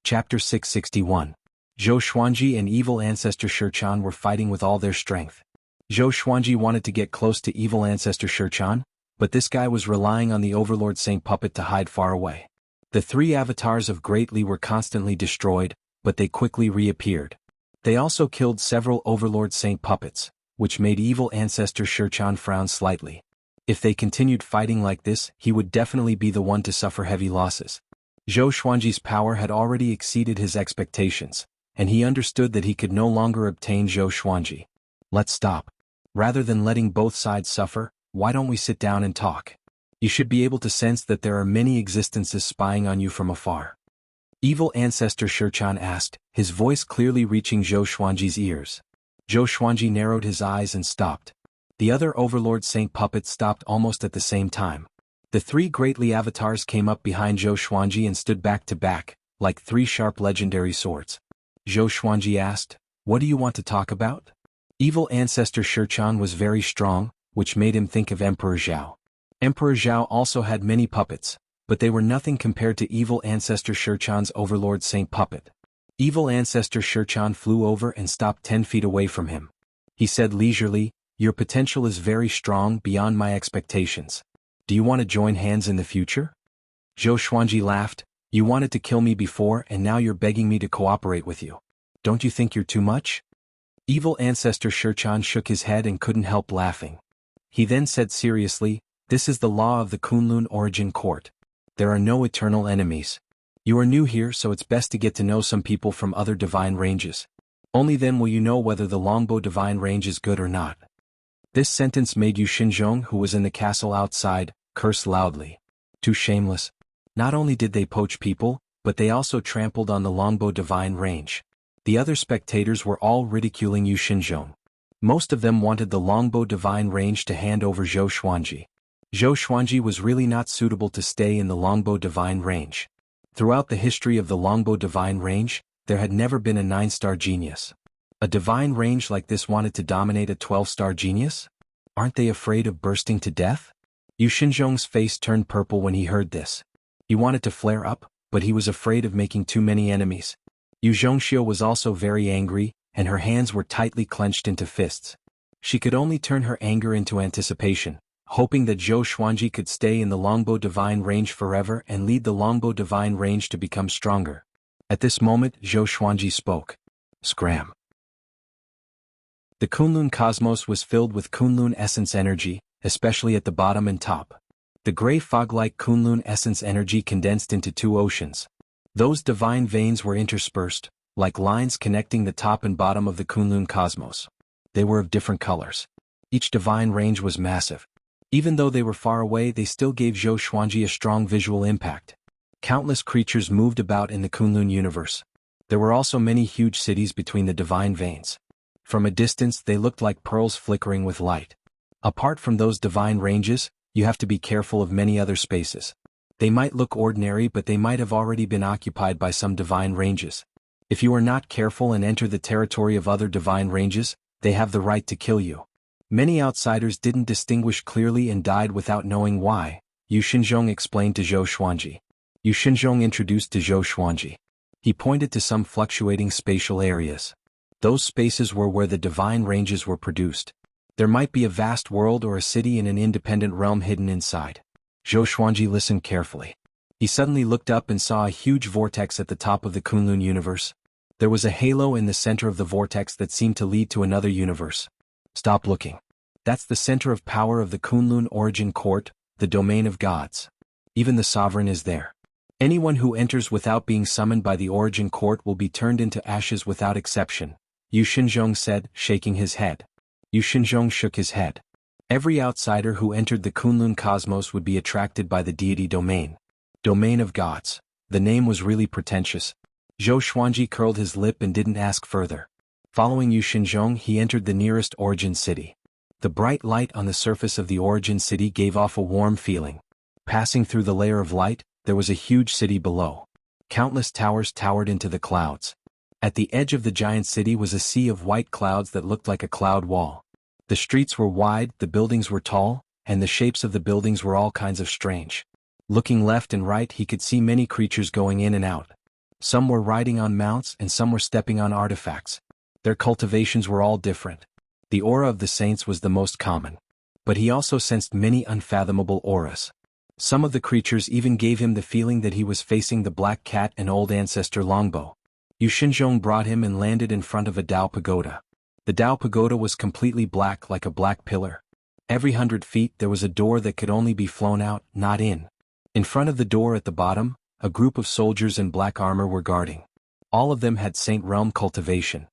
Chapter 661. Zhou Xuanji and evil ancestor Shichan were fighting with all their strength. Zhou Xuanji wanted to get close to evil ancestor Shichan, but this guy was relying on the Overlord Saint Puppet to hide far away. The three avatars of Great Li were constantly destroyed, but they quickly reappeared. They also killed several Overlord Saint Puppets, which made evil ancestor Shichan frown slightly. If they continued fighting like this, he would definitely be the one to suffer heavy losses. Zhou Xuanji's power had already exceeded his expectations, and he understood that he could no longer obtain Zhou Xuanji. Let's stop. Rather than letting both sides suffer, why don't we sit down and talk? You should be able to sense that there are many existences spying on you from afar. Evil ancestor Shichan asked, his voice clearly reaching Zhou Xuanji's ears. Zhou Xuanji narrowed his eyes and stopped. The other Overlord Saint Puppets stopped almost at the same time. The three Great Li avatars came up behind Zhou Xuanji and stood back to back, like three sharp legendary swords. Zhou Xuanji asked, "What do you want to talk about?" Evil ancestor Shichan was very strong, which made him think of Emperor Zhao. Emperor Zhao also had many puppets, but they were nothing compared to evil ancestor Shichan's Overlord Saint Puppet. Evil ancestor Shichan flew over and stopped 10 feet away from him. He said leisurely, "Your potential is very strong beyond my expectations. Do you want to join hands in the future?" Zhou Xuanji laughed, "You wanted to kill me before and now you're begging me to cooperate with you. Don't you think you're too much?" Evil ancestor Shichan shook his head and couldn't help laughing. He then said seriously, "This is the law of the Kunlun Origin Court. There are no eternal enemies. You are new here, so it's best to get to know some people from other divine ranges. Only then will you know whether the longbow divine range is good or not." This sentence made Yu Xinzhong, who was in the castle outside, curse loudly. Too shameless. Not only did they poach people, but they also trampled on the longbow divine range. The other spectators were all ridiculing Yu Xinzhong. Most of them wanted the longbow divine range to hand over Zhou Xuanji. Zhou Xuanji was really not suitable to stay in the longbow divine range. Throughout the history of the longbow divine range, there had never been a 9-star genius. A divine range like this wanted to dominate a 12-star genius? Aren't they afraid of bursting to death? Yu Xinzhong's face turned purple when he heard this. He wanted to flare up, but he was afraid of making too many enemies. Yu Zhongxiu was also very angry, and her hands were tightly clenched into fists. She could only turn her anger into anticipation, hoping that Zhou Xuanji could stay in the longbow divine range forever and lead the longbow divine range to become stronger. At this moment, Zhou Xuanji spoke. Scram. The Kunlun cosmos was filled with Kunlun essence energy, especially at the bottom and top. The gray fog-like Kunlun essence energy condensed into 2 oceans. Those divine veins were interspersed, like lines connecting the top and bottom of the Kunlun cosmos. They were of different colors. Each divine range was massive. Even though they were far away, they still gave Zhou Xuanji a strong visual impact. Countless creatures moved about in the Kunlun universe. There were also many huge cities between the divine veins. From a distance they looked like pearls flickering with light. Apart from those divine ranges, you have to be careful of many other spaces. They might look ordinary, but they might have already been occupied by some divine ranges. If you are not careful and enter the territory of other divine ranges, they have the right to kill you. Many outsiders didn't distinguish clearly and died without knowing why, Yu Xinzhong explained to Zhou Xuanji. Yu Xinzhong introduced to Zhou Xuanji. He pointed to some fluctuating spatial areas. Those spaces were where the divine ranges were produced. There might be a vast world or a city in an independent realm hidden inside. Zhou Xuanji listened carefully. He suddenly looked up and saw a huge vortex at the top of the Kunlun universe. There was a halo in the center of the vortex that seemed to lead to another universe. Stop looking. That's the center of power of the Kunlun Origin Court, the domain of gods. Even the sovereign is there. Anyone who enters without being summoned by the Origin Court will be turned into ashes without exception, Yu Xinzhong said, shaking his head. Yu Xinzhong shook his head. Every outsider who entered the Kunlun cosmos would be attracted by the deity domain. Domain of gods. The name was really pretentious. Zhou Xuanji curled his lip and didn't ask further. Following Yu Xinzhong, he entered the nearest origin city. The bright light on the surface of the origin city gave off a warm feeling. Passing through the layer of light, there was a huge city below. Countless towers towered into the clouds. At the edge of the giant city was a sea of white clouds that looked like a cloud wall. The streets were wide, the buildings were tall, and the shapes of the buildings were all kinds of strange. Looking left and right, he could see many creatures going in and out. Some were riding on mounts and some were stepping on artifacts. Their cultivations were all different. The aura of the saints was the most common. But he also sensed many unfathomable auras. Some of the creatures even gave him the feeling that he was facing the black cat and old ancestor longbow. Yu Xinzhong brought him and landed in front of a Dao pagoda. The Dao pagoda was completely black like a black pillar. Every 100 feet there was a door that could only be flown out, not in. In front of the door at the bottom, a group of soldiers in black armor were guarding. All of them had Saint Realm cultivation.